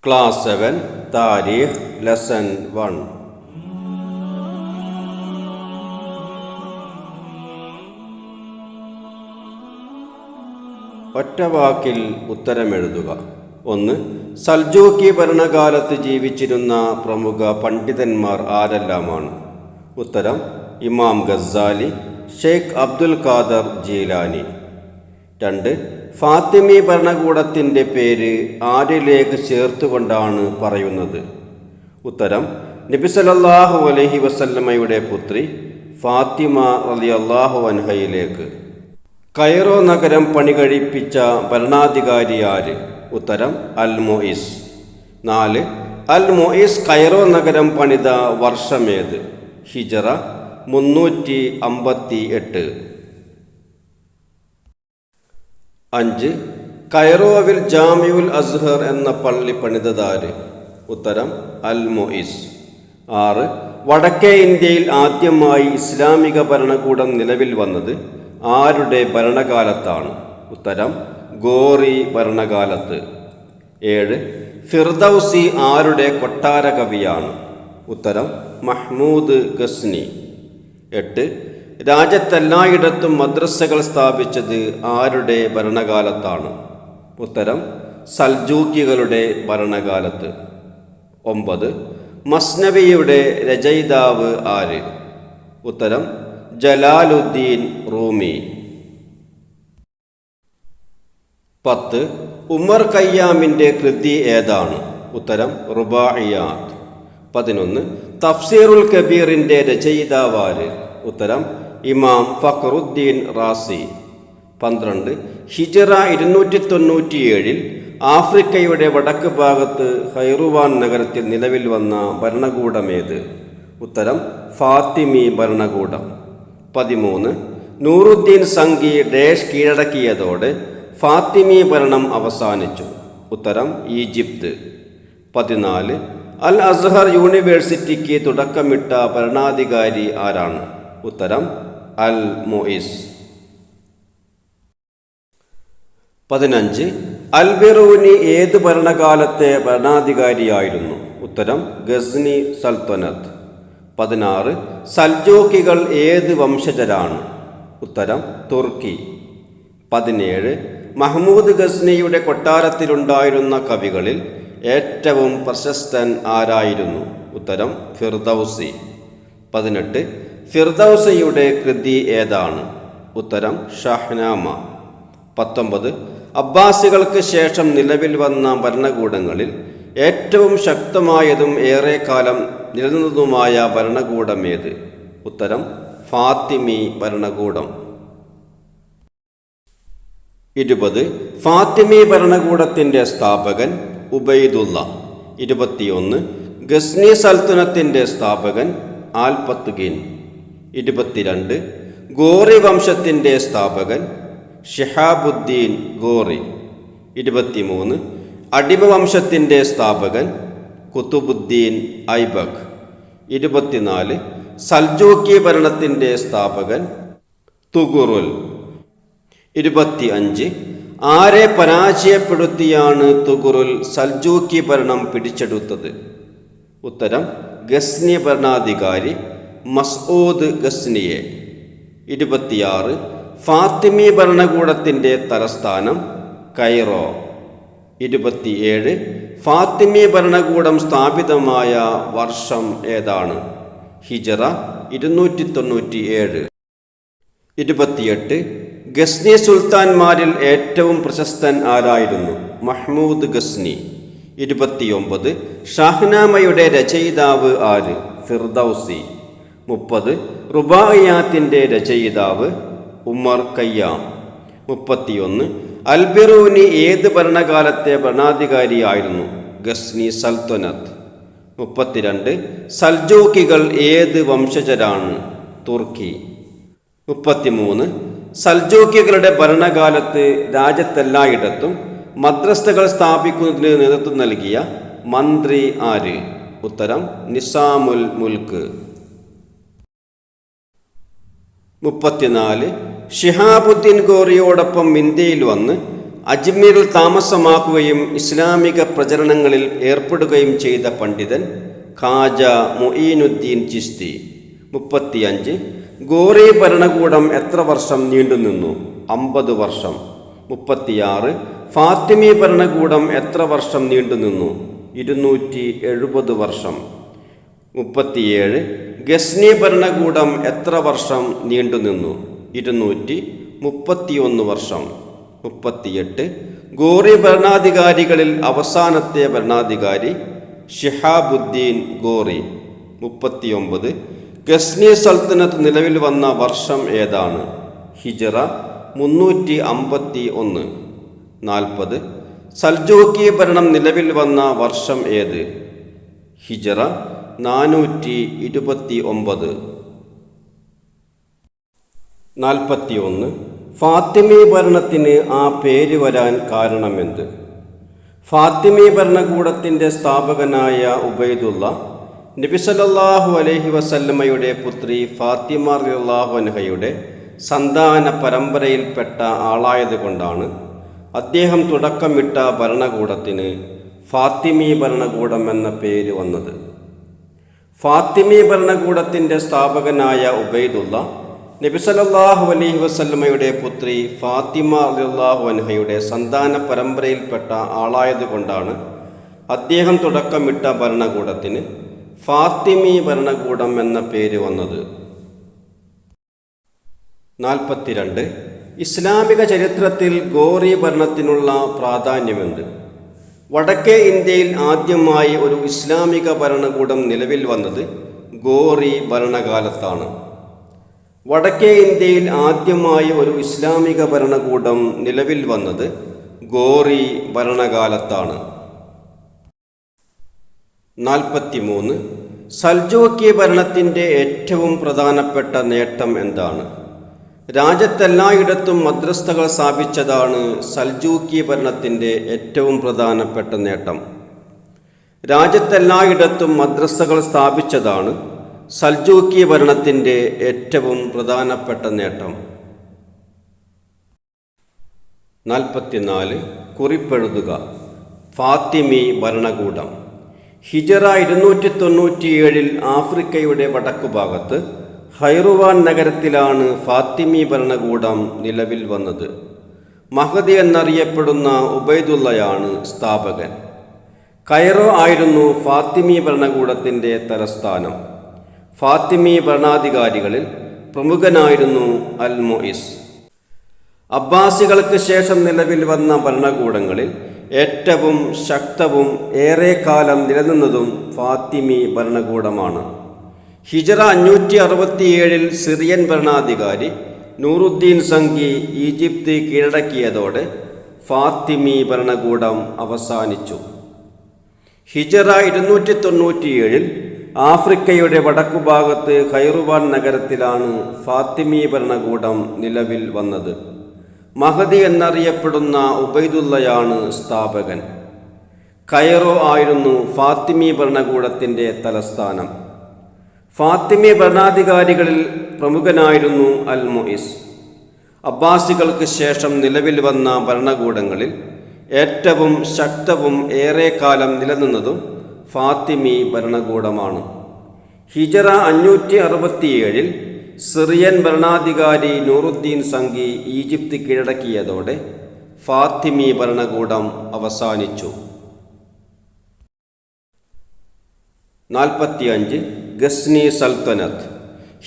Class 7 Tariq lesson 1. ഒറ്റവാക്കിൽ ഉത്തരമെഴുതുക. 1. സൽജൂക്കി ഭരണകാലത്ത് ജീവിച്ചിരുന്ന പ്രമുഖ പണ്ഡിതന്മാർ ആരെല്ലാമാണ്? ഉത്തരം: ഇമാം ഗസാലി, ഷെയ്ഖ് അബ്ദുൽ ഖാദർ ജീലാനി. 2. ഫാത്തിമി ഭരണകൂടത്തിൻ്റെ പേര് ആരിലേക്ക് ചേർത്തുകൊണ്ടാണ് പറയുന്നത്? ഉത്തരം: നബി സല്ലല്ലാഹു അലൈഹി വസല്ലമയുടെ പുത്രി ഫാത്തിമ റളിയല്ലാഹു അൻഹയിലേക്ക്. കൈറോ നഗരം പണികഴിപ്പിച്ച ഭരണാധികാരി ആര്? ഉത്തരം: അൽ മുഇസ്. 4. അൽ മുഇസ് കൈറോ നഗരം പണിത വർഷമേത്? ഹിജറ 358. 5. കൈറോവിൽ ജാമിഉൽ അസ്ഹർ എന്ന പള്ളി പണിതതാര്? ഉത്തരം: അൽ മുഇസ്. 6. വടക്കേ ഇന്ത്യയിൽ ആദ്യമായി ഇസ്ലാമിക ഭരണകൂടം നിലവിൽ വന്നത് ആരുടെ ഭരണകാലത്താണ്? ഉത്തരം: ഗോറി ഭരണകാലത്ത്. 7. ഫിർദൗസി ആരുടെ കൊട്ടാര കവിയാണ്? ഉത്തരം: മഹ്മൂദ് ഗസ്നി. 8. രാജ്യത്തെല്ലായിടത്തും മദ്രസകൾ സ്ഥാപിച്ചത് ആരുടെ ഭരണകാലത്താണ്? ഉത്തരം: സൽജൂക്കികളുടെ ഭരണകാലത്ത്. 9. മസ്നവിയുടെ രചയിതാവ് ആര്? ഉത്തരം: ജലാലുദ്ദീൻ റൂമി. 10. ഉമർ ഖയ്യാമിൻ്റെ കൃതി ഏതാണ്? ഉത്തരം: റുബാഇയാത്ത്. 11. തഫ്സീറുൽ കബീറിൻ്റെ രചയിതാവ് ആര്? ഉത്തരം: ഇമാം ഫഖറുദ്ദീൻ റാസി. 12. ഹിജറ 297 ആഫ്രിക്കയുടെ വടക്ക് ഭാഗത്ത് ഖൈറുവാൻ നഗരത്തിൽ നിലവിൽ വന്ന ഭരണകൂടമേത്? ഉത്തരം: ഫാത്തിമി ഭരണകൂടം. 13. നൂറുദ്ദീൻ സംഘി ഡേഷ് കീഴടക്കിയതോടെ ഫാത്തിമി ഭരണം അവസാനിച്ചു? ഉത്തരം: ഈജിപ്ത്. 14. അൽ അസ്ഹർ യൂണിവേഴ്സിറ്റിക്ക് തുടക്കമിട്ട ഭരണാധികാരി ആരാണ്? ഉത്തരം: അൽ മുഇസ്. 15. അൽ ബിറൂനി ഏത് ഭരണകാലത്തെ ഭരണാധികാരിയായിരുന്നു? ഉത്തരം: ഗസ്നി സൽത്തനത്ത്. 16. സൽജൂക്കികൾ ഏത് വംശജരാണ്? ഉത്തരം: തുർക്കി. 17. മഹ്മൂദ് ഗസ്നിയുടെ കൊട്ടാരത്തിലുണ്ടായിരുന്ന കവികളിൽ ഏറ്റവും പ്രശസ്തൻ ആരായിരുന്നു? ഉത്തരം: ഫിർദൗസി. 18. ഫിർദൗസിയുടെ കൃതി ഏതാണ്? ഉത്തരം: ഷഹ്നാമ. 19. അബ്ബാസികൾക്ക് ശേഷം നിലവിൽ വന്ന ഭരണകൂടങ്ങളിൽ ഏറ്റവും ശക്തമായതും ഏറെക്കാലം നിലനിന്നതുമായ ഭരണകൂടമേത്? ഉത്തരം: ഫാത്തിമി ഭരണകൂടം. 20. ഫാത്തിമി ഭരണകൂടത്തിൻ്റെ സ്ഥാപകൻ ഉബൈദുള്ള. 21. ഗസ്നി സൽത്തനത്തിൻ്റെ സ്ഥാപകൻ ആൽപത്ഗീൻ. 22. ഗോറി വംശത്തിൻ്റെ സ്ഥാപകൻ ഷിഹാബുദ്ദീൻ ഗോറി. 23. അടിമവംശത്തിൻ്റെ സ്ഥാപകൻ കുതുബുദ്ദീൻ ഐബക്. 24. സൽജൂക്കി ഭരണത്തിൻ്റെ സ്ഥാപകൻ തുഗുറുൽ. 25. ആരെ പരാജയപ്പെടുത്തിയാണ് തുഗുറുൽ സൽജൂക്കി ഭരണം പിടിച്ചെടുത്തത്? ഉത്തരം: ഗസ്നി ഭരണാധികാരി മസ്ഊദ് ഗസ്നിയെ. 26. ഫാത്തിമി ഭരണകൂടത്തിൻ്റെ തലസ്ഥാനം കൈറോ. 27. ഫാത്തിമി ഭരണകൂടം സ്ഥാപിതമായ വർഷം ഏതാണ്? ഹിജറ 297. 28. ഗസ്നി സുൽത്താൻമാരിൽ ഏറ്റവും പ്രശസ്തൻ ആരായിരുന്നു? മഹ്മൂദ് ഗസ്നി. 29. ഷഹ്നാമയുടെ രചയിതാവ് ആര്? ഫിർദൗസി. 30. റുബാഇയാത്തിൻ്റെ രചയിതാവ് ഉമർ ഖയ്യാം. 31. അൽ ബിറൂനി ഏത് ഭരണകാലത്തെ ഭരണാധികാരിയായിരുന്നു? ഗസ്നി സൽത്തനത്ത്. 32. സൽജൂക്കികൾ ഏത് വംശജരാണ്? തുർക്കി. 33. സൽജൂക്കികളുടെ ഭരണകാലത്ത് രാജ്യത്തെല്ലായിടത്തും മദ്രസകൾ സ്ഥാപിക്കുന്നതിന് നേതൃത്വം നൽകിയ മന്ത്രി ആര്? ഉത്തരം: നിസാമുൽ മുൽക്ക്. 34. ഷിഹാബുദ്ദീൻ ഗോറിയോടൊപ്പം ഇന്ത്യയിൽ വന്ന് അജ്മീറിൽ താമസമാക്കുകയും ഇസ്ലാമിക പ്രചരണങ്ങളിൽ ഏർപ്പെടുകയും ചെയ്ത പണ്ഡിതൻ ഖാജ മുഈനുദ്ദീൻ ചിസ്തി. 35. ഗോറി ഭരണകൂടം എത്ര വർഷം നീണ്ടുനിന്നു? 50 വർഷം. 36. ഫാത്തിമി ഭരണകൂടം എത്ര വർഷം നീണ്ടുനിന്നു? 270 വർഷം. 37. ഗസ്നി ഭരണകൂടം എത്ര വർഷം നീണ്ടുനിന്നു? 231 വർഷം. 38. ഗോറി ഭരണാധികാരികളിൽ അവസാനത്തെ ഭരണാധികാരി ഷിഹാബുദ്ദീൻ ഗോറി. 39. ഗസ്നി സൽത്തനത്ത് നിലവിൽ വന്ന വർഷം ഏതാണ്? ഹിജ്റ 351. 40. സൽജൂക്കി ഭരണം നിലവിൽ വന്ന വർഷം ഏത്? ഹിജ്റ 429. 41. ഫാത്തിമി ഭരണത്തിന് ആ പേര് വരാൻ കാരണമെന്ത്? ഫാത്തിമി ഭരണകൂടത്തിൻ്റെ സ്ഥാപകനായ ഉബൈദുള്ള നബി സല്ലല്ലാഹു അലൈഹി വസല്ലമയുടെ പുത്രി ഫാത്തിമ റളിയല്ലാഹു അൻഹയുടെ സന്താന പരമ്പരയിൽപ്പെട്ട ആളായതുകൊണ്ടാണ് അദ്ദേഹം തുടക്കമിട്ട ഭരണകൂടത്തിന് ഫാത്തിമി ഭരണകൂടം എന്ന പേര് വന്നത്. ഫാത്തിമി ഭരണകൂടത്തിൻ്റെ സ്ഥാപകനായ ഉബൈദുള്ള നബി സല്ലല്ലാഹു അലൈഹി വസല്ലമയുടെ പുത്രി ഫാത്തിമ റളിയല്ലാഹു അൻഹയുടെ സന്താന പരമ്പരയിൽപ്പെട്ട ആളായതുകൊണ്ടാണ് അദ്ദേഹം തുടക്കമിട്ട ഭരണകൂടത്തിന് ഫാത്തിമി ഭരണകൂടം എന്ന പേര് വന്നത്. 42. ഇസ്ലാമിക ചരിത്രത്തിൽ ഗോറി ഭരണത്തിനുള്ള പ്രാധാന്യമെന്ത്? വടക്കേ ഇന്ത്യയിൽ ആദ്യമായി ഒരു ഇസ്ലാമിക ഭരണകൂടം നിലവിൽ വന്നത് ഗോറി ഭരണകാലത്താണ്. വടക്കേ ഇന്ത്യയിൽ ആദ്യമായി ഒരു ഇസ്ലാമിക ഭരണകൂടം നിലവിൽ വന്നത് ഗോറി ഭരണകാലത്താണ്. 43. സൽജൂക്കി ഭരണത്തിൻ്റെ ഏറ്റവും പ്രധാനപ്പെട്ട നേട്ടം എന്താണ്? രാജ്യത്തെല്ലായിടത്തും മദ്രസകൾ സ്ഥാപിച്ചതാണ് സൽജൂക്കി ഭരണത്തിൻ്റെ ഏറ്റവും പ്രധാനപ്പെട്ട നേട്ടം. രാജ്യത്തെല്ലായിടത്തും മദ്രസകൾ സ്ഥാപിച്ചതാണ് സൽജൂക്കി ഭരണത്തിൻ്റെ ഏറ്റവും പ്രധാനപ്പെട്ട നേട്ടം. 44. കുറിപ്പെഴുതുക. ഫാത്തിമി ഭരണകൂടം. ഹിജ്റ 297 ആഫ്രിക്കയുടെ വടക്കുഭാഗത്ത് ഖൈറുവാൻ നഗരത്തിലാണ് ഫാത്തിമി ഭരണകൂടം നിലവിൽ വന്നത്. മഹദി എന്നറിയപ്പെടുന്ന ഉബൈദുള്ളയാണ് സ്ഥാപകൻ. കൈറോ ആയിരുന്നു ഫാത്തിമി ഭരണകൂടത്തിൻ്റെ തലസ്ഥാനം. ഫാത്തിമി ഭരണാധികാരികളിൽ പ്രമുഖനായിരുന്നു അൽ മുഇസ്. അബ്ബാസികൾക്ക് ശേഷം നിലവിൽ വന്ന ഭരണകൂടങ്ങളിൽ ഏറ്റവും ശക്തവും ഏറെക്കാലം നിലനിന്നതും ഫാത്തിമി ഭരണകൂടമാണ്. ഹിജ്റ 567 സിറിയൻ ഭരണാധികാരി നൂറുദ്ദീൻ സംഘി ഈജിപ്ത് കീഴടക്കിയതോടെ ഫാത്തിമി ഭരണകൂടം അവസാനിച്ചു. ഹിജ്റ 297 ആഫ്രിക്കയുടെ വടക്കുഭാഗത്ത് ഖൈറുവാൻ നഗരത്തിലാണ് ഫാത്തിമി ഭരണകൂടം നിലവിൽ വന്നത്. മഹദി എന്നറിയപ്പെടുന്ന ഉബൈദുള്ളയാണ് സ്ഥാപകൻ. കൈറോ ആയിരുന്നു ഫാത്തിമി ഭരണകൂടത്തിൻ്റെ തലസ്ഥാനം. ഫാത്തിമി ഭരണാധികാരികളിൽ പ്രമുഖനായിരുന്നു അൽ മുഇസ്. അബ്ബാസികൾക്ക് ശേഷം നിലവിൽ വന്ന ഭരണകൂടങ്ങളിൽ ഏറ്റവും ശക്തവും ഏറെക്കാലം നിലനിന്നതും ഫാത്തിമി ഭരണകൂടമാണ്. ഹിജ്റ 567 സിറിയൻ ഭരണാധികാരി നൂറുദ്ദീൻ സംഘി ഈജിപ്ത് കീഴടക്കിയതോടെ ഫാത്തിമി ഭരണകൂടം അവസാനിച്ചു. 45. ഗസ്നി സൽത്തനത്ത്.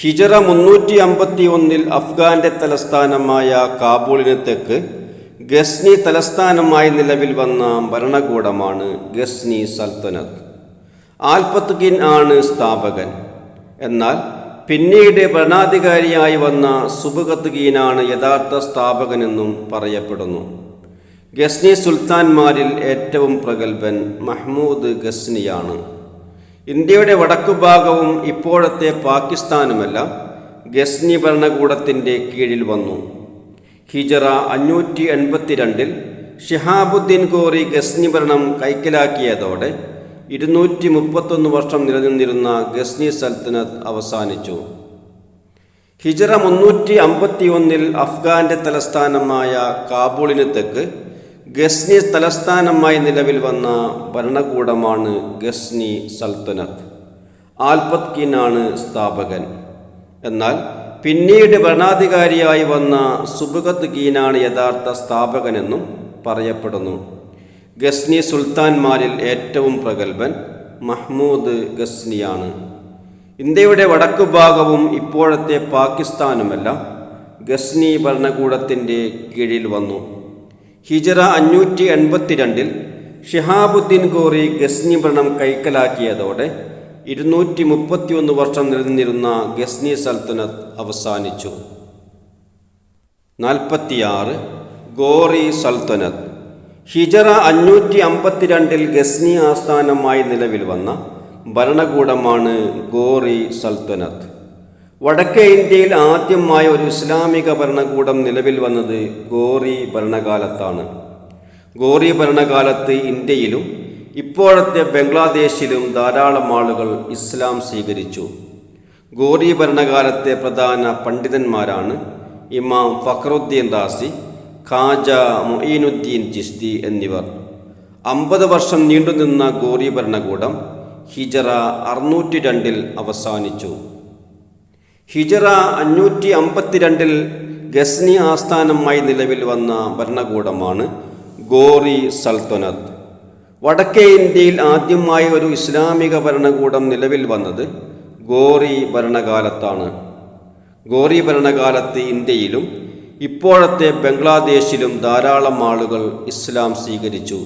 ഹിജ്റ 351 അഫ്ഗാന്റെ തലസ്ഥാനമായ കാബൂളിന് തെക്ക് ഗസ്നി തലസ്ഥാനമായി നിലവിൽ വന്ന ഭരണകൂടമാണ് ഗസ്നി സൽത്തനത്ത്. ആൽപത്കിൻ ആണ് സ്ഥാപകൻ. എന്നാൽ പിന്നീട് ഭരണാധികാരിയായി വന്ന സുബകത്കീനാണ് യഥാർത്ഥ സ്ഥാപകനെന്നും പറയപ്പെടുന്നു. ഗസ്നി സുൽത്താൻമാരിൽ ഏറ്റവും പ്രഗത്ഭൻ മഹ്മൂദ് ഗസ്നിയാണ്. ഇന്ത്യയുടെ വടക്കുഭാഗവും ഇപ്പോഴത്തെ പാകിസ്ഥാനുമെല്ലാം ഗസ്നി ഭരണകൂടത്തിൻ്റെ കീഴിൽ വന്നു. ഹിജ്റ 582 ഷിഹാബുദ്ദീൻ ഗോറി ഗസ്നി ഭരണം കൈക്കലാക്കിയതോടെ 231 വർഷം നിലനിന്നിരുന്ന ഗസ്നി സൽത്തനത്ത് അവസാനിച്ചു. ഹിജ്റ 351 അഫ്ഗാന്റെ തലസ്ഥാനമായ കാബൂളിന് തെക്ക് ഗസ്നി തലസ്ഥാനമായി നിലവിൽ വന്ന ഭരണകൂടമാണ് ഗസ്നി സൽത്തനത്ത്. ആൽപത്കീനാണ് സ്ഥാപകൻ. എന്നാൽ പിന്നീട് ഭരണാധികാരിയായി വന്ന സുബുഗത്ത് കീനാണ് യഥാർത്ഥ സ്ഥാപകനെന്നും പറയപ്പെടുന്നു. ഗസ്നി സുൽത്താൻമാരിൽ ഏറ്റവും പ്രഗത്ഭൻ മഹ്മൂദ് ഗസ്നിയാണ്. ഇന്ത്യയുടെ വടക്കുഭാഗവും ഇപ്പോഴത്തെ പാകിസ്ഥാനുമെല്ലാം ഗസ്നി ഭരണകൂടത്തിൻ്റെ കീഴിൽ വന്നു. ഹിജറ 582 ഷിഹാബുദ്ദീൻ ഗോറി ഗസ്നി ഭരണം കൈക്കലാക്കിയതോടെ 231 വർഷം നിലനിന്നിരുന്ന ഗസ്നി സൽത്തനത്ത് അവസാനിച്ചു. 46 ഗോറി സൽത്തനത്ത്. ഹിജറ 552 ഗസ്നി ആസ്ഥാനമായി നിലവിൽ വന്ന ഭരണകൂടമാണ് ഗോറി സൽത്തനത്ത്. വടക്കേ ഇന്ത്യയിൽ ആദ്യമായ ഒരു ഇസ്ലാമിക ഭരണകൂടം നിലവിൽ വന്നത് ഗോറി ഭരണകാലത്താണ്. ഗോറി ഭരണകാലത്ത് ഇന്ത്യയിലും ഇപ്പോഴത്തെ ബംഗ്ലാദേശിലും ധാരാളം ആളുകൾ ഇസ്ലാം സ്വീകരിച്ചു. ഗോറി ഭരണകാലത്തെ പ്രധാന പണ്ഡിതന്മാരാണ് ഇമാം ഫഖറുദ്ദീൻ റാസി, ഖാജ മൊഈനുദ്ദീൻ ചിശ്തി എന്നിവർ. 50 വർഷം നീണ്ടുനിന്ന ഗോറി ഭരണകൂടം ഹിജറ 602 അവസാനിച്ചു. ഹിജറ 552 ഗസ്നി ആസ്ഥാനമായി നിലവിൽ വന്ന ഭരണകൂടമാണ് ഗോറി സൽത്തനത്ത്. വടക്കേ ഇന്ത്യയിൽ ആദ്യമായി ഒരു ഇസ്ലാമിക ഭരണകൂടം നിലവിൽ വന്നത് ഗോറി ഭരണകാലത്താണ്. ഗോറി ഭരണകാലത്ത് ഇന്ത്യയിലും ഇപ്പോഴത്തെ ബംഗ്ലാദേശിലും ധാരാളം ആളുകൾ ഇസ്ലാം സ്വീകരിച്ചു.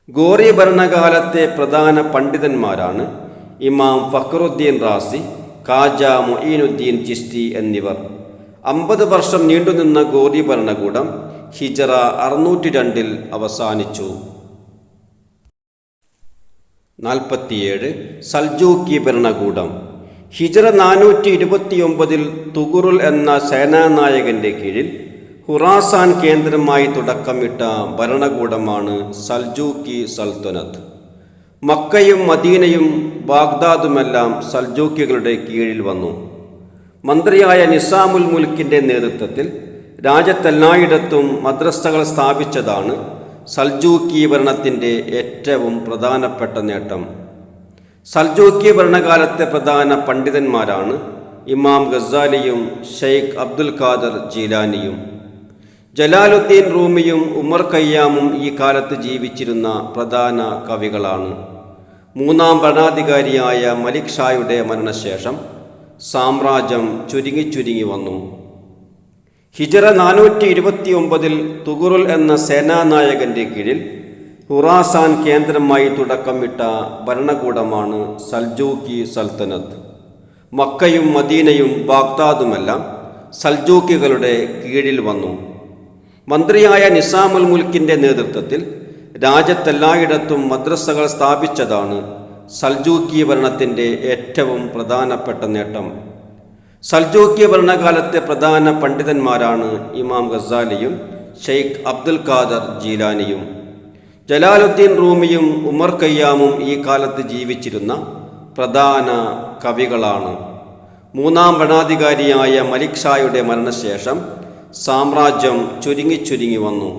ഗോറി ഭരണകാലത്തെ പ്രധാന പണ്ഡിതന്മാരാണ് ഇമാം ഫഖറുദ്ദീൻ റാസി, ഖാജ മൊഈനുദ്ദീൻ ചിശ്തി എന്നിവർ. 50 വർഷം നീണ്ടുനിന്ന ഗോറി ഭരണകൂടം ഹിജറ 602 അവസാനിച്ചു. 47 സൽജൂക്കി ഭരണകൂടം. ഹിജറ 429 തുഗുറുൽ എന്ന സേനാനായകൻ്റെ കീഴിൽ ഖുറാസാൻ കേന്ദ്രമായി തുടക്കമിട്ട ഭരണകൂടമാണ് സൽജൂക്കി സൽത്തനത്ത്. മക്കയും മദീനയും ബാഗ്ദാദുമെല്ലാം സൽജൂക്കികളുടെ കീഴിൽ വന്നു. മന്ത്രിയായ നിസാമുൽ മുൽക്കിൻ്റെ നേതൃത്വത്തിൽ രാജ്യത്തെല്ലായിടത്തും മദ്രസകൾ സ്ഥാപിച്ചതാണ് സൽജൂക്കി ഭരണത്തിൻ്റെ ഏറ്റവും പ്രധാനപ്പെട്ട നേട്ടം. സൽജൂക്കി ഭരണകാലത്തെ പ്രധാന പണ്ഡിതന്മാരാണ് ഇമാം ഗസാലിയും ഷെയ്ഖ് അബ്ദുൽ ഖാദർ ജീലാനിയും. ജലാലുദ്ദീൻ റൂമിയും ഉമർ ഖയ്യാമും ഈ കാലത്ത് ജീവിച്ചിരുന്ന പ്രധാന കവികളാണ്. മൂന്നാം ഭരണാധികാരിയായ മലിക് ഷായുടെ മരണശേഷം സാമ്രാജ്യം ചുരുങ്ങി വന്നു. ഹിജറ 429 തുഗുറുൽ എന്ന സേനാനായകൻ്റെ കീഴിൽ ഖുറാസാൻ കേന്ദ്രമായി തുടക്കമിട്ട ഭരണകൂടമാണ് സൽജൂക്കി സൽത്തനത്ത്. മക്കയും മദീനയും ബാഗ്ദാദുമെല്ലാം സൽജൂക്കികളുടെ കീഴിൽ വന്നു. മന്ത്രിയായ നിസാമുൽ മുൽക്കിൻ്റെ നേതൃത്വത്തിൽ രാജ്യത്തെല്ലായിടത്തും മദ്രസകൾ സ്ഥാപിച്ചതാണ് സൽജൂക്കി ഭരണത്തിൻ്റെ ഏറ്റവും പ്രധാനപ്പെട്ട നേട്ടം. സൽജൂക്കി ഭരണകാലത്തെ പ്രധാന പണ്ഡിതന്മാരാണ് ഇമാം ഗസാലിയും ഷെയ്ഖ് അബ്ദുൽ ഖാദർ ജീലാനിയും. ജലാലുദ്ദീൻ റൂമിയും ഉമർ ഖയ്യാമും ഈ കാലത്ത് ജീവിച്ചിരുന്ന പ്രധാന കവികളാണ്. മൂന്നാം ഭരണാധികാരിയായ മലിക് ഷായുടെ മരണശേഷം സാമ്രാജ്യം ചുരുങ്ങി വന്നു.